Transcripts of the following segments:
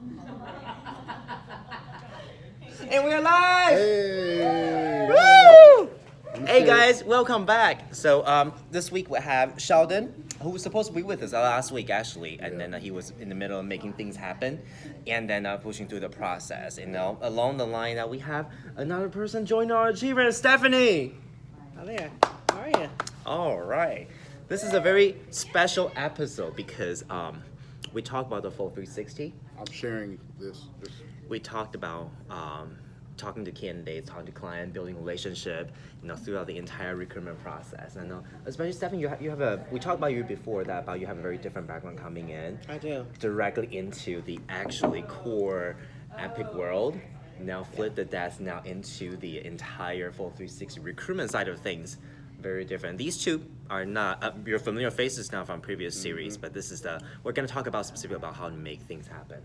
And we're live! Hey! Woo! Hey guys, welcome back. So this week we have Sheldon, who was supposed to be with us last week actually, and then he was in the middle of making things happen, and then pushing through the process. And along the line that we have another person join our achiever, Stephanie. Hi there. How are you? All right, this is a very special episode because we talked about the full 360. I'm sharing this. We talked about talking to candidates, talking to clients, building relationship, throughout the entire recruitment process. And especially Stephanie, you have a. We talked about you before that about you have a very different background coming in. I do. Directly into the actually core Epic world. Now flip the desk now into the entire full 360 recruitment side of things. Very different. These two are not your familiar faces now from previous series, but this is we're going to talk about specifically about how to make things happen.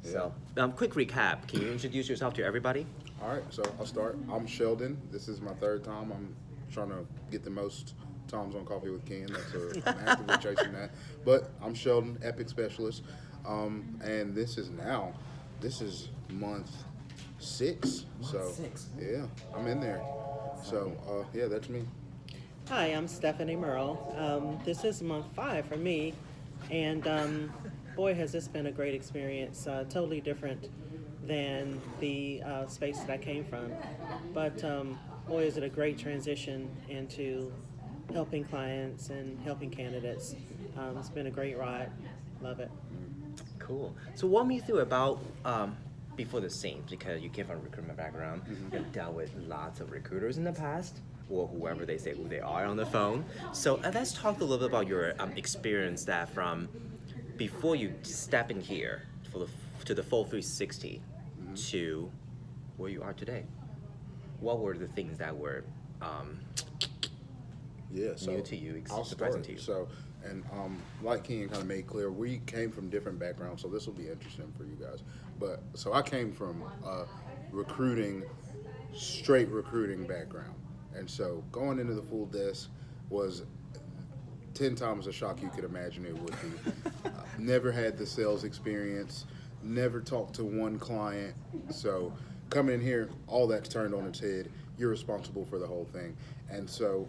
So, quick recap. Can you introduce yourself to everybody? All right, so I'll start. I'm Sheldon. This is my third time. I'm trying to get the most times on Coffee with Kyan. I'm actively chasing that. But I'm Sheldon, Epic Specialist. And this is month 6. Month 6. Yeah, I'm in there. So, that's me. Hi, I'm Stephanie Murrill. This is month 5 for me, and boy, has this been a great experience. Totally different than the space that I came from, but boy, is it a great transition into helping clients and helping candidates. It's been a great ride. Love it. Cool. So walk me through about before the scenes, because you came from a recruitment background. You've dealt with lots of recruiters in the past, or whoever they say who they are on the phone. So let's talk a little bit about your experience that from before you step in here to the full 360 to where you are today. What were the things that were new to you, surprising to you? So, and like Kyan kind of made clear, we came from different backgrounds, so this will be interesting for you guys. But so I came from straight recruiting background, and so going into the full desk was 10 times the shock you could imagine it would be. Never had the sales experience, never talked to one client. So coming in here, all that's turned on its head. You're responsible for the whole thing. And so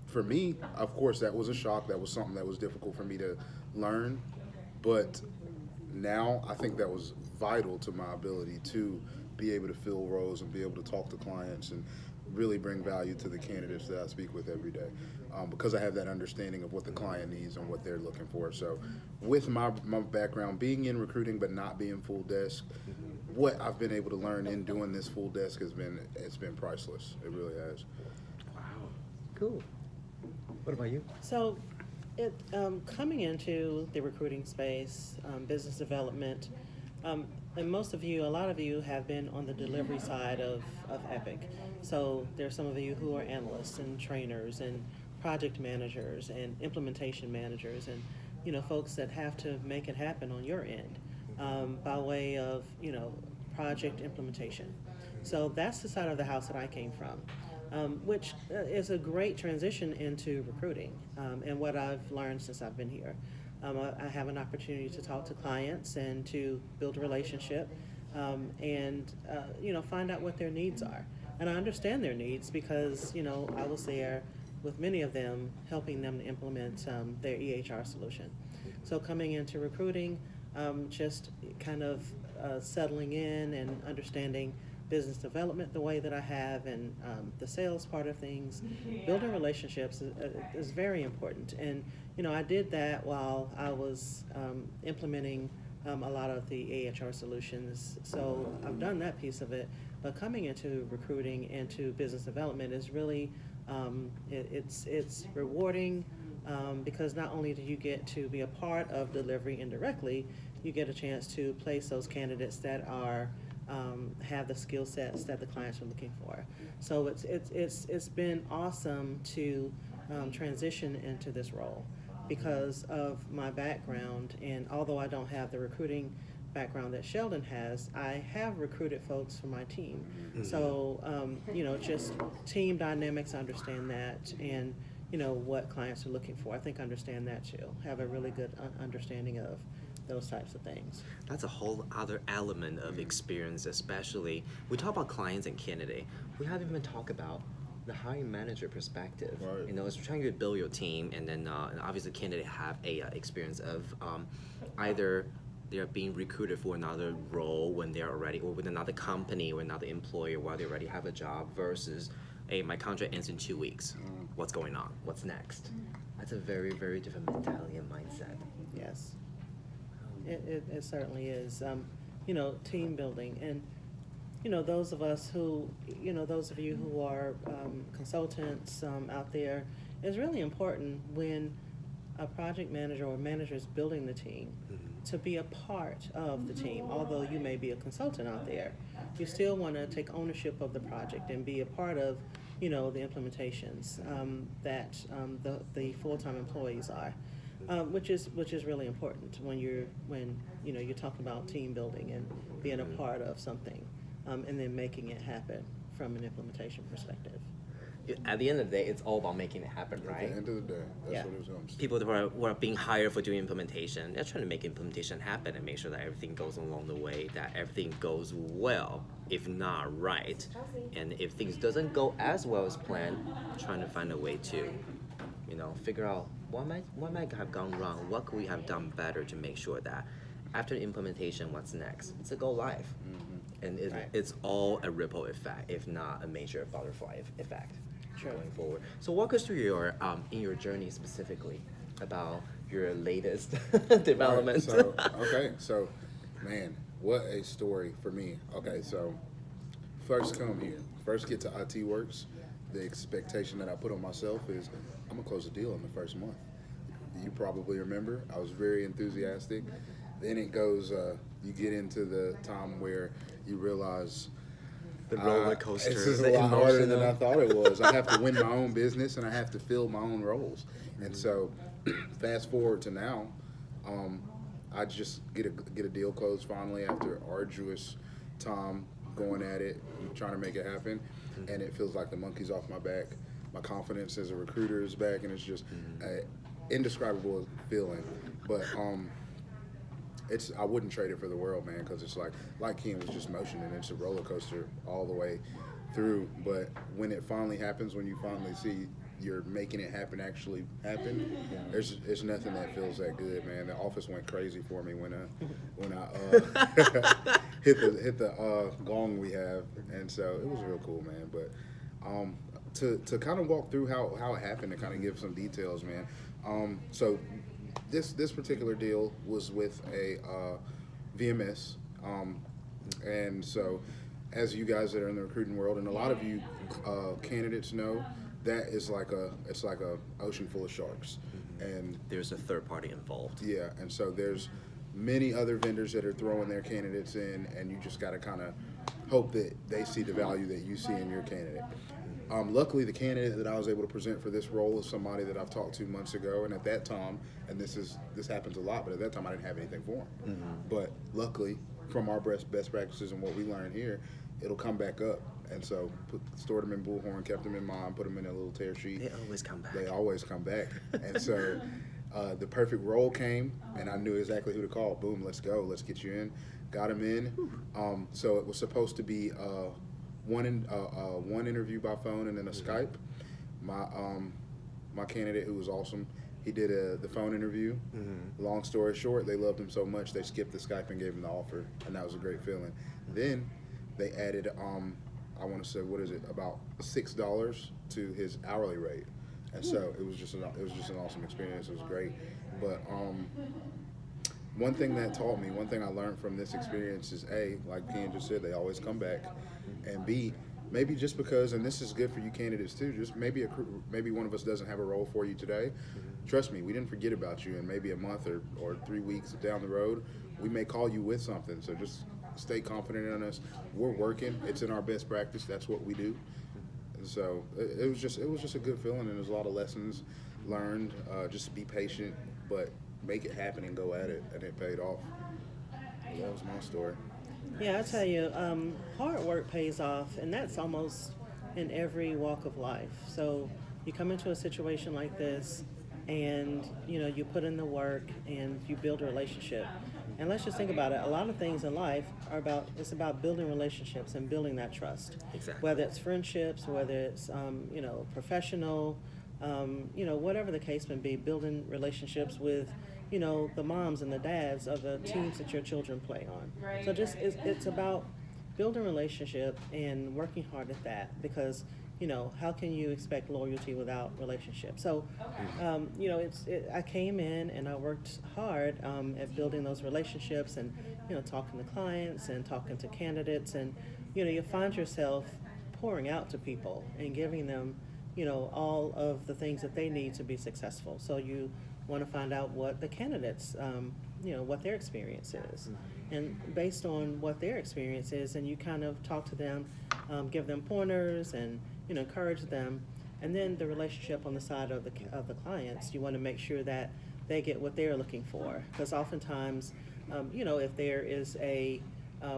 for me, of course, that was a shock. That was something that was difficult for me to learn. But now I think that was vital to my ability to be able to fill roles and be able to talk to clients and really bring value to the candidates that I speak with every day, because I have that understanding of what the client needs and what they're looking for. So with my background being in recruiting but not being full desk, what I've been able to learn in doing this full desk it's been priceless. It really has. Wow. Cool. What about you? So, coming into the recruiting space, business development, and a lot of you have been on the delivery side of Epic. So there's some of you who are analysts and trainers and project managers and implementation managers and, folks that have to make it happen on your end by way of, project implementation. So that's the side of the house that I came from, which is a great transition into recruiting and what I've learned since I've been here. I have an opportunity to talk to clients and to build a relationship and find out what their needs are. And I understand their needs because, I was there with many of them, helping them to implement their EHR solution. So coming into recruiting, just kind of settling in and understanding business development the way that I have and the sales part of things, building relationships is very important. And I did that while I was implementing a lot of the AHR solutions. So I've done that piece of it, but coming into recruiting and to business development is really, it's rewarding because not only do you get to be a part of delivery indirectly, you get a chance to place those candidates that are have the skill sets that the clients are looking for. So it's been awesome to transition into this role because of my background, and although I don't have the recruiting background that Sheldon has, I have recruited folks for my team. So just team dynamics, I understand that, and what clients are looking for. I think I understand that too. Have a really good understanding of those types of things. That's a whole other element of experience, especially we talk about clients and candidate. We haven't even talked about the hiring manager perspective. Right. You know, it's trying to build your team, and then and obviously candidate have a experience of either they're being recruited for another role when they're already, or with another company or another employer while they already have a job, versus, hey, my contract ends in 2 weeks. What's going on? What's next? That's a very, very different mentality and mindset. Yes, it certainly is. You know, team building, and you know, those of us who, you know, those of you who are consultants out there, it's really important when a project manager or manager is building the team to be a part of the team. Although you may be a consultant out there, you still want to take ownership of the project and be a part of, you know, the implementations that the full-time employees are, which is really important when you know, you're talking about team building and being a part of something, and then making it happen from an implementation perspective. At the end of the day, it's all about making it happen, right? At the end of the day, that's Yeah. what it was going to be. People who are being hired for doing implementation, they're trying to make implementation happen and make sure that everything goes along the way, that everything goes well, if not right. And if things doesn't go as well as planned, trying to find a way to, you know, figure out what might have gone wrong, what could we have done better to make sure that after the implementation, what's next? It's a go live. And Right. it's all a ripple effect, if not a major butterfly effect. Sure. Going forward. So walk us through your in your journey specifically about your latest development. Right, so man, what a story for me. Okay, so first come here, first get to IT Works. The expectation that I put on myself is I'm gonna close a deal in the first month. You probably remember I was very enthusiastic. Then it goes, you get into the time where you realize The roller coaster. It's just the a lot harder than emotional- I thought it was. I have to win my own business and I have to fill my own roles. And so, fast forward to now, I just get a deal closed finally after arduous time going at it, trying to make it happen, and it feels like the monkey's off my back. My confidence as a recruiter is back, and it's just an indescribable feeling. But I wouldn't trade it for the world, man, because it's like Kyan was just motioning. It's a roller coaster all the way through. But when it finally happens, when you finally see you're making it actually happen, there's nothing that feels that good, man. The office went crazy for me when I hit the gong we have, and so it was real cool, man. But to kind of walk through how it happened and kind of give some details, man. So this particular deal was with a VMS, and so as you guys that are in the recruiting world, and a lot of you candidates know, that is like a ocean full of sharks, and There's a third party involved. yeah, and so there's many other vendors that are throwing their candidates in, and you just got to kind of hope that they see the value that you see in your candidate. Luckily, the candidate that I was able to present for this role is somebody that I've talked to months ago, and at that time, and this happens a lot, but at that time I didn't have anything for him. But luckily, from our best practices and what we learn here, it'll come back up. And so stored them in Bullhorn, kept them in mind, put them in a little tear sheet. They always come back. They always come back. And so the perfect role came, and I knew exactly who to call. Boom, let's go. Let's get you in. Got him in. So it was supposed to be one interview by phone and then a Skype. My candidate, who was awesome, he did the phone interview. Long story short, they loved him so much they skipped the Skype and gave him the offer, and that was a great feeling. Then they added I want to say, what is it, about $6 to his hourly rate, and so it was just an awesome experience. It was great. But one thing I learned from this experience is A, like Kyan just said, they always come back, and B, maybe just because, and this is good for you candidates too, just maybe one of us doesn't have a role for you today. Trust me, we didn't forget about you, and maybe a month or 3 weeks down the road, we may call you with something. So just stay confident in us. We're working. It's in our best practice. That's what we do. And so it was just a good feeling, and there's a lot of lessons learned. Just be patient, but make it happen and go at it, and it paid off. That was my story. Yeah, I tell you, hard work pays off, and that's almost in every walk of life. So you come into a situation like this, and you know, you put in the work and you build a relationship. And let's just think about it. A lot of things in life it's about building relationships and building that trust. Exactly. Whether it's friendships, whether it's, professional, whatever the case may be, building relationships with, the moms and the dads of the teams that your children play on. So it's about building relationship and working hard at that, because how can you expect loyalty without relationship? So, I came in and I worked hard at building those relationships and, talking to clients and talking to candidates, and, you find yourself pouring out to people and giving them, all of the things that they need to be successful. So you want to find out what the candidates, what their experience is. And based on what their experience is, and you kind of talk to them, give them pointers and, encourage them. And then the relationship on the side of the clients, you want to make sure that they get what they're looking for. Because oftentimes, if there is a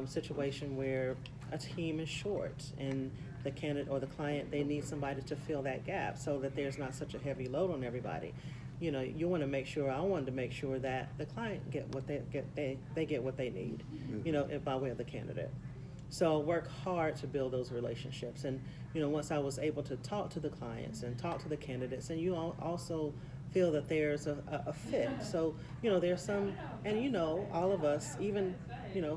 situation where a team is short and the candidate or the client, they need somebody to fill that gap so that there's not such a heavy load on everybody. You want to make sure, I wanted to make sure that the client get what they get what they need, by way of the candidate. So work hard to build those relationships. And, once I was able to talk to the clients and talk to the candidates, and you also feel that there's a fit. So, there's some, and all of us, even,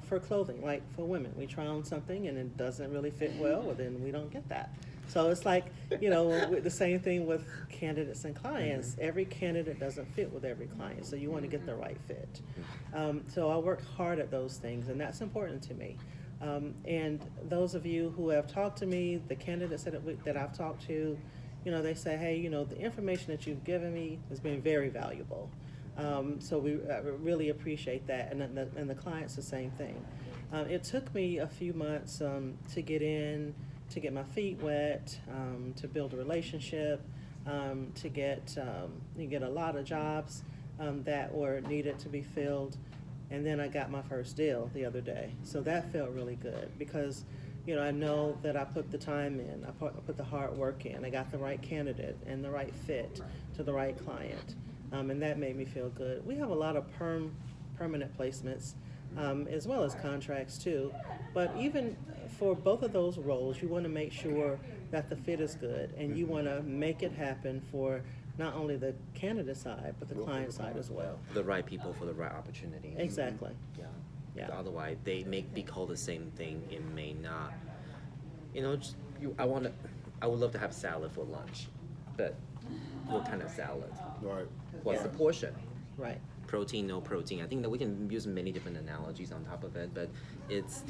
for clothing, like for women, we try on something and it doesn't really fit well then we don't get that. So it's like, with the same thing with candidates and clients. Every candidate doesn't fit with every client, so you want to get the right fit. So I work hard at those things, and that's important to me. And those of you who have talked to me, the candidates that I've talked to, they say, hey, the information that you've given me has been very valuable. So we really appreciate that, and the clients the same thing. It took me a few months to get my feet wet, to build a relationship, to get a lot of jobs that were needed to be filled. And then I got my first deal the other day. So that felt really good because, I know that I put the time in, I put the hard work in, I got the right candidate and the right fit to the right client. And that made me feel good. We have a lot of permanent placements, as well as contracts too. But even for both of those roles, you want to make sure that the fit is good, and you want to make it happen for not only the candidate side, but the client side as well. The right people for the right opportunity. Exactly. Yeah. Otherwise, they may be called the same thing. It may not. I would love to have salad for lunch, but what kind of salad? Right. What's the portion? Right. Protein, no protein. I think that we can use many different analogies on top of it, but it's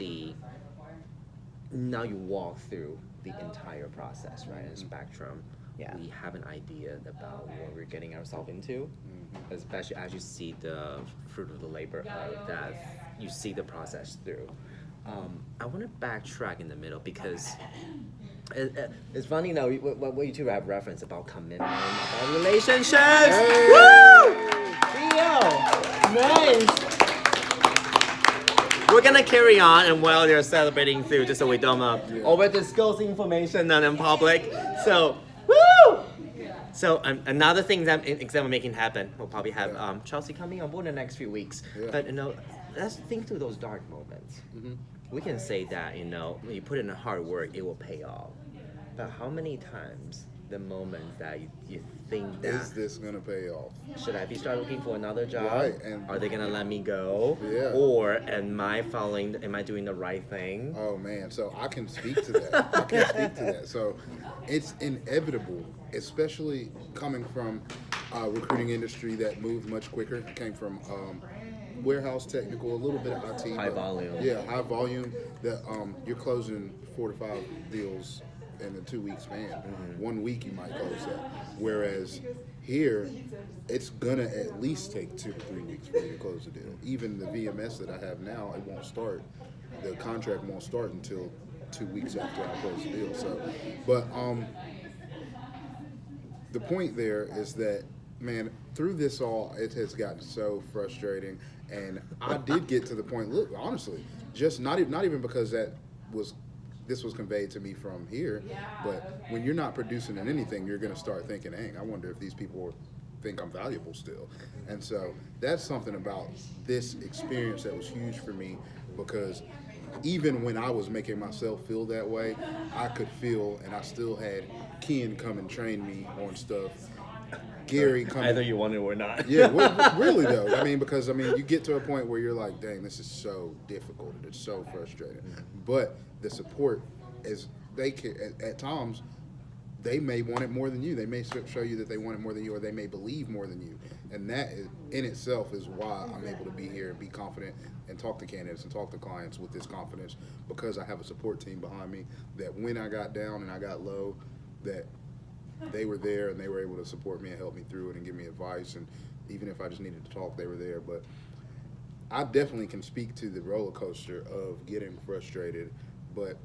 now you walk through the entire process, right? And spectrum. Yeah. We have an idea about what we're getting ourselves into, especially as you see the fruit of the labor of that, you see the process through. I want to backtrack in the middle because it's funny, what you two have referenced about commitment, about relationships. Hey! Woo! Nice. We're gonna carry on, and while they're celebrating through, just so we don't over disclose information in public. So. Woo! So another thing that I'm making happen, we'll probably have Chelsea coming on board in the next few weeks. Yeah. But let's think through those dark moments. We can say that when you put in the hard work, it will pay off. But how many times the moments that you think that Is this gonna pay off? should I start looking for another job? Right, and are they gonna let me go? Yeah. Or am I doing the right thing? Oh man, so I can speak to that. So it's inevitable, especially coming from a recruiting industry that moves much quicker. I came from warehouse technical, a little bit of IT. High volume. Yeah, high volume. That you're closing 4 to 5 deals in a 2-week span. 1 week you might close that. Whereas here, it's gonna at least take 2 to 3 weeks for you to close the deal. Even the VMS that I have now, it won't start. The contract won't start until 2 weeks after I close the deal. So, but the point there is that, man, through this all, it has gotten so frustrating. And I did get to the point, look, honestly, just not even because this was conveyed to me from here, but when you're not producing in anything, you're going to start thinking, dang, I wonder if these people think I'm valuable still. And so that's something about this experience that was huge for me, because even when I was making myself feel that way, I could feel, and I still had Kyan come and train me on stuff. Gary coming. Either you want it or not. Yeah, really though. I mean, because you get to a point where you're like, dang, this is so difficult and it's so frustrating. But the support is, they can, at times, they may want it more than you. They may show you that they want it more than you, or they may believe more than you. And that in itself is why I'm able to be here and be confident and talk to candidates and talk to clients with this confidence, because I have a support team behind me that when I got down and I got low, that they were there and they were able to support me and help me through it and give me advice. And even if I just needed to talk, they were there. But I definitely can speak to the roller coaster of getting frustrated. But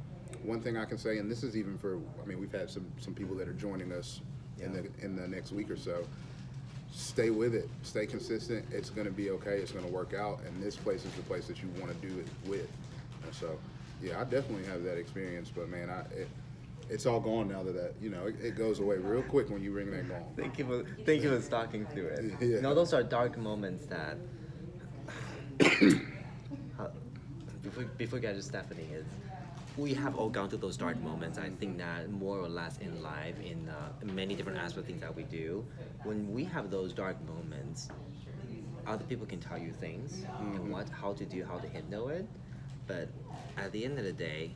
one thing I can say, and this is even for, we've had some people that are joining us in the next week or so. Stay with it. Stay consistent. It's going to be okay. It's going to work out. And this place is the place that you want to do it with. And so, yeah, I definitely have that experience. But, man, it's all gone now that it goes away real quick when you ring that gong. Thank you for stalking through it. Yeah. Those are dark moments that before we get to Stephanie, we have all gone through those dark moments. I think that more or less in life, in many different aspects of things that we do, when we have those dark moments, other people can tell you things and how to handle it. But at the end of the day,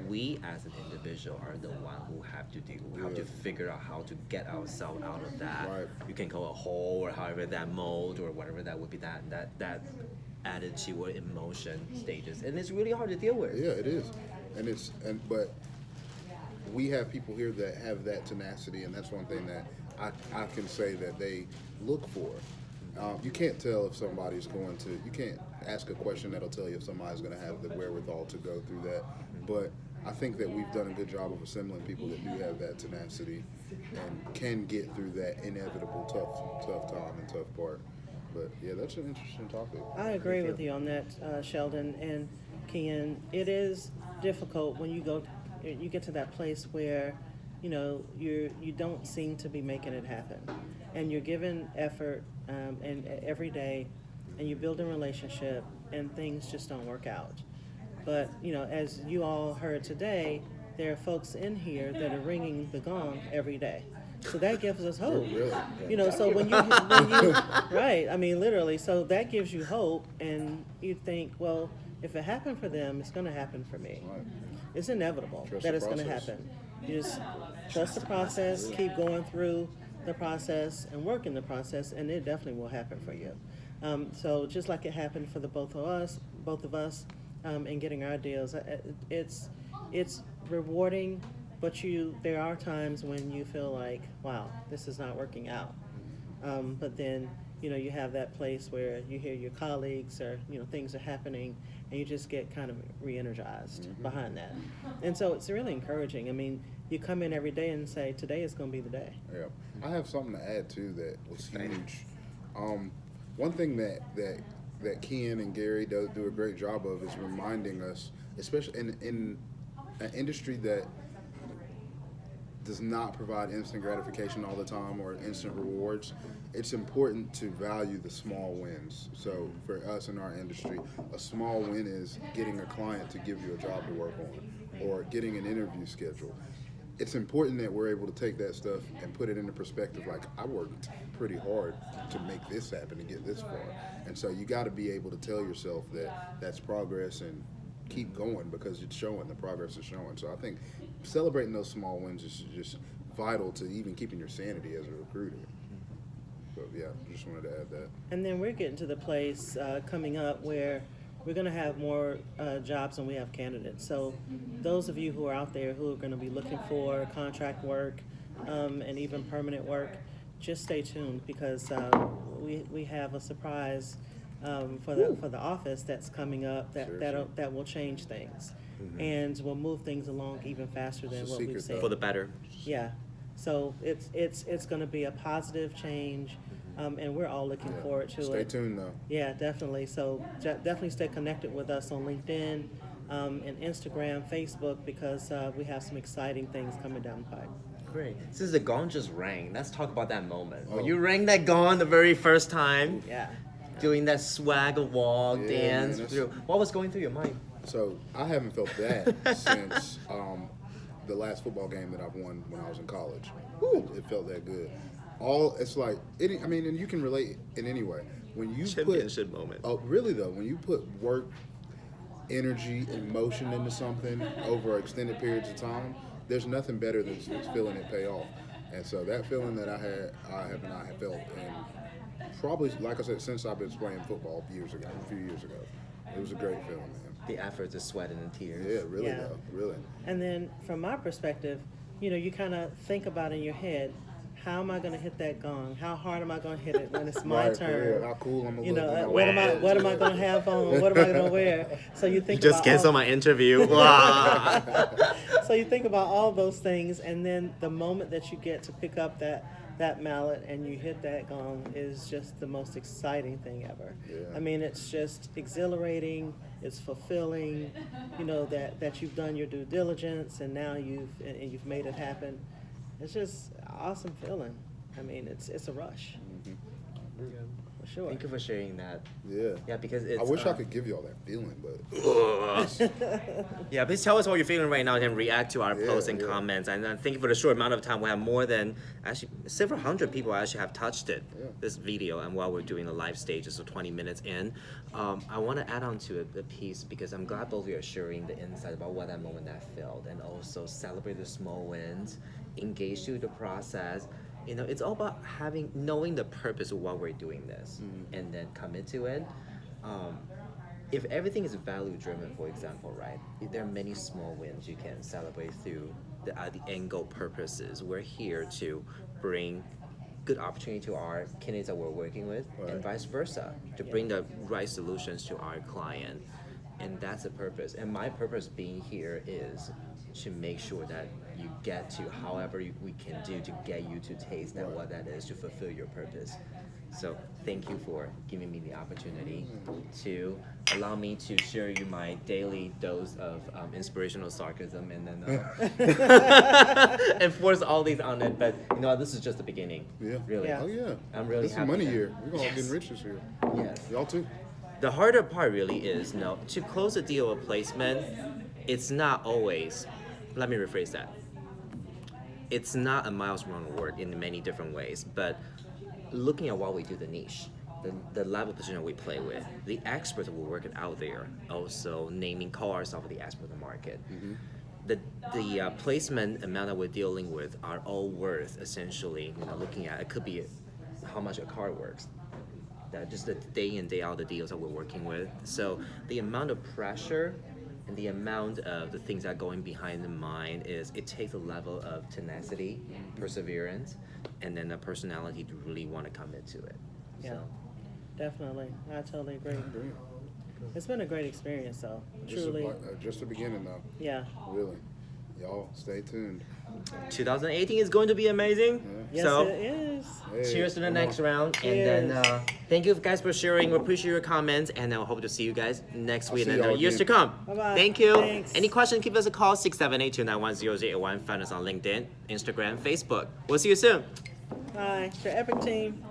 we as an individual are the one who have to figure out how to get ourselves out of that. Right. You can call it a hole or however that mold or whatever that would be, that attitude or emotion stages, and it's really hard to deal with. Yeah, it is, but we have people here that have that tenacity, and that's one thing that I can say that they look for. You can't tell if somebody's going to. You can't ask a question that'll tell you if somebody's going to have the wherewithal to go through that. But I think that we've done a good job of assembling people that do have that tenacity and can get through that inevitable tough time and tough part. But yeah, that's an interesting topic. I agree with you on that, Sheldon and Kyan. It is difficult when you get to that place where you don't seem to be making it happen, and you're giving effort and every day, and you build a relationship, and things just don't work out. But as you all heard today, there are folks in here that are ringing the gong every day. So that gives us hope. Really? So when you right, literally. So that gives you hope, and you think, well, if it happened for them, it's going to happen for me. Right. It's inevitable Trust that the it's going to process. happen. You just trust the process, keep going through the process, and work in the process, and it definitely will happen for you. So just like it happened for the both of us, in getting our deals, it's rewarding. But there are times when you feel like, wow, this is not working out. But then, you have that place where you hear your colleagues or, things are happening, and you just get kind of re-energized behind that. And so it's really encouraging. You come in every day and say, today is going to be the day. Yeah. I have something to add, too, that was huge. One thing that Kyan and Gary do a great job of is reminding us, especially in an industry that does not provide instant gratification all the time or instant rewards, it's important to value the small wins. So for us in our industry, a small win is getting a client to give you a job to work on or getting an interview schedule. It's important that we're able to take that stuff and put it into perspective, like, I worked pretty hard to make this happen and get this far. And so you got to be able to tell yourself that that's progress and keep going, because it's showing, the progress is showing. So I think celebrating those small wins is just vital to even keeping your sanity as a recruiter. So yeah, just wanted to add that. And then we're getting to the place coming up where we're going to have more jobs than we have candidates. So those of you who are out there who are going to be looking for contract work and even permanent work, just stay tuned, because we have a surprise for the office that's coming up that will change things and will move things along even faster than what we've seen. For the better. Yeah. So it's going to be a positive change. And we're all looking forward to it. Stay tuned, though. Yeah, definitely. So definitely stay connected with us on LinkedIn and Instagram, Facebook, because we have some exciting things coming down the pipe. Great. Since the gong just rang, let's talk about that moment. Oh. When you rang that gong the very first time, Yeah. doing that swag walk, Yeah, dance man, through. What was going through your mind? So I haven't felt that since the last football game that I've won when I was in college. It felt that good. It's like I mean, and you can relate in any way. When you Championship moment. Oh, really though, when you put work, energy, emotion into something over extended periods of time, there's nothing better than feeling it pay off. And so that feeling that I have felt, and probably, like I said, since I've been playing football a few years ago, it was a great feeling, man. The effort, the sweat, and the tears. Yeah, really Yeah. though, really. And then from my perspective, you kind of think about in your head, how am I going to hit that gong? How hard am I going to hit it when it's my Right, turn? yeah, how cool I'm gonna You look know, when what am I going to have on? What am I going to wear? So you You think just about canceled my interview. Wow. So you think about all those things, and then the moment that you get to pick up that mallet and you hit that gong is just the most exciting thing ever. Yeah. I mean, it's just exhilarating. It's fulfilling. That you've done your due diligence, and now you've made it happen. It's just an awesome feeling. I mean, it's a rush. For sure. Thank you for sharing that. Yeah. Yeah, because it's. I wish I could give y'all that feeling, but Yeah, please tell us how you're feeling right now and react to our Yeah, posts and yeah. comments. And thank you for the short amount of time. We have more than actually several hundred people actually have touched it, Yeah. this video. And while we're doing the live stages, so 20 minutes in, I want to add on to a piece because I'm glad both of you are sharing the insight about what that moment that felt, and also celebrate the small wins, engage through the process. It's all about knowing the purpose of why we're doing this, and then commit to it. If everything is value driven, for example, right? There are many small wins you can celebrate through the end goal purposes. We're here to bring good opportunity to our candidates that we're working with, Right. and vice versa, to bring the right solutions to our client. And that's the purpose. And my purpose being here is to make sure that you get to however we can do to get you to taste that what that is, to fulfill your purpose. So thank you for giving me the opportunity to allow me to share you my daily dose of inspirational sarcasm, and then enforce all these on it. But this is just the beginning. yeah. Really. Yeah. Oh yeah. I'm really This is happy money that- year. We're all Yes. getting rich this year. Yes. Y'all too. The harder part really is to close a deal of placement. It's not always. Let me rephrase that. It's not a milestone work in many different ways, but looking at what we do, the niche, the level position we play with, the experts that we're working out there, also call ourselves the expert of the market. The placement amount that we're dealing with are all worth essentially, looking at it could be how much a car works. Just the day in, day out the deals that we're working with. So the amount of pressure and the amount of the things that are going behind the mind it takes a level of tenacity, perseverance, and then the personality to really want to commit to it. Yeah. So, Definitely. I totally agree. Great. It's been a great experience, though. Truly. Just the beginning though. Yeah. Really. Y'all stay tuned. 2018 is going to be amazing. Yes, So it is. Hey, cheers to the come next on. round, and Cheers. then thank you guys for sharing. We appreciate your comments, and I hope to see you guys next I'll week see and y'all years to again. come. Bye-bye. Thank you. Thanks. Any questions, give us a call, 678-291-0081. Find us on LinkedIn, Instagram, Facebook. We'll see you soon. Bye. It's your Epic team.